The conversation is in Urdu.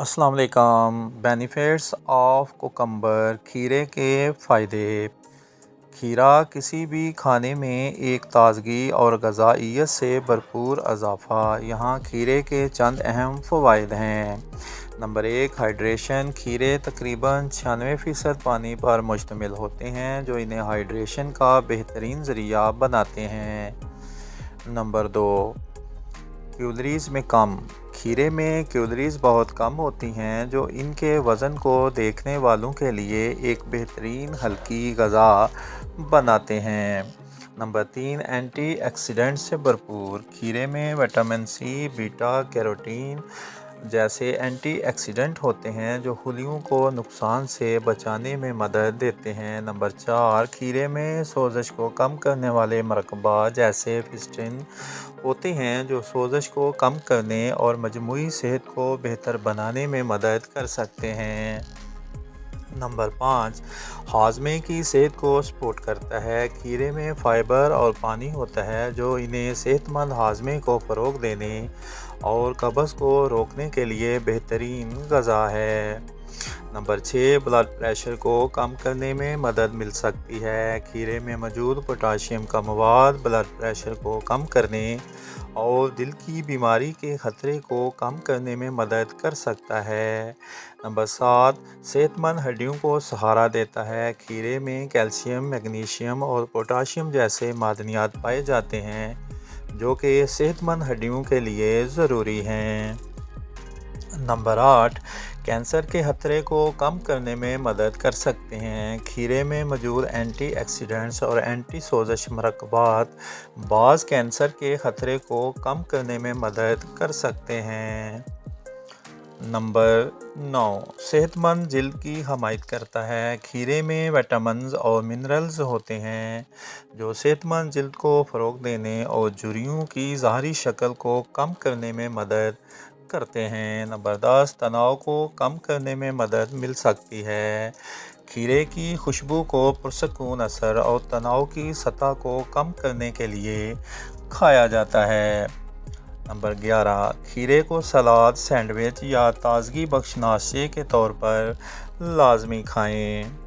السلام علیکم۔ بینیفٹس آف کوکمبر، کھیرے کے فائدے۔ کھیرا کسی بھی کھانے میں ایک تازگی اور غذائیت سے بھرپور اضافہ۔ یہاں کھیرے کے چند اہم فوائد ہیں۔ Number 1، hydration. کھیرے تقریباً 96% پانی پر مشتمل ہوتے ہیں، جو انہیں ہائیڈریشن کا بہترین ذریعہ بناتے ہیں۔ نمبر 2، کیلوریز میں کم۔ کھیرے میں کیلوریز بہت کم ہوتی ہیں، جو ان کے وزن کو دیکھنے والوں کے لیے ایک بہترین ہلکی غذا بناتے ہیں۔ نمبر 3، اینٹی آکسیڈنٹ سے بھرپور۔ کھیرے میں وٹامن سی، بیٹا کیروٹین جیسے اینٹی آکسیڈنٹ ہوتے ہیں، جو خلیوں کو نقصان سے بچانے میں مدد دیتے ہیں۔ نمبر 4، کھیرے میں سوزش کو کم کرنے والے مرکبات جیسے فسٹین ہوتے ہیں، جو سوزش کو کم کرنے اور مجموعی صحت کو بہتر بنانے میں مدد کر سکتے ہیں۔ نمبر 5، ہاضمے کی صحت کو سپورٹ کرتا ہے۔ کھیرے میں فائبر اور پانی ہوتا ہے، جو انہیں صحت مند ہاضمے کو فروغ دینے اور قبض کو روکنے کے لیے بہترین غذا ہے۔ نمبر 6، بلڈ پریشر کو کم کرنے میں مدد مل سکتی ہے۔ کھیرے میں موجود پوٹاشیم کا مواد بلڈ پریشر کو کم کرنے اور دل کی بیماری کے خطرے کو کم کرنے میں مدد کر سکتا ہے۔ نمبر 7، صحت مند ہڈیوں کو سہارا دیتا ہے۔ کھیرے میں کیلشیم، میگنیشیم اور پوٹاشیم جیسے معدنیات پائے جاتے ہیں، جو کہ صحت مند ہڈیوں کے لیے ضروری ہیں۔ نمبر 8، کینسر کے خطرے کو کم کرنے میں مدد کر سکتے ہیں۔ کھیرے میں موجود اینٹی آکسیڈنٹس اور اینٹی سوزش مرکبات بعض کینسر کے خطرے کو کم کرنے میں مدد کر سکتے ہیں۔ نمبر 9، صحت مند جلد کی حمایت کرتا ہے۔ کھیرے میں وٹامنز اور منرلز ہوتے ہیں، جو صحت مند جلد کو فروغ دینے اور جھریوں کی ظاہری شکل کو کم کرنے میں مدد کرتے ہیں۔ نمبر 10، تناؤ کو کم کرنے میں مدد مل سکتی ہے۔ کھیرے کی خوشبو کو پرسکون اثر اور تناؤ کی سطح کو کم کرنے کے لیے کھایا جاتا ہے۔ نمبر 11، کھیرے کو سلاد، سینڈوچ یا تازگی بخش ناشتے کے طور پر لازمی کھائیں۔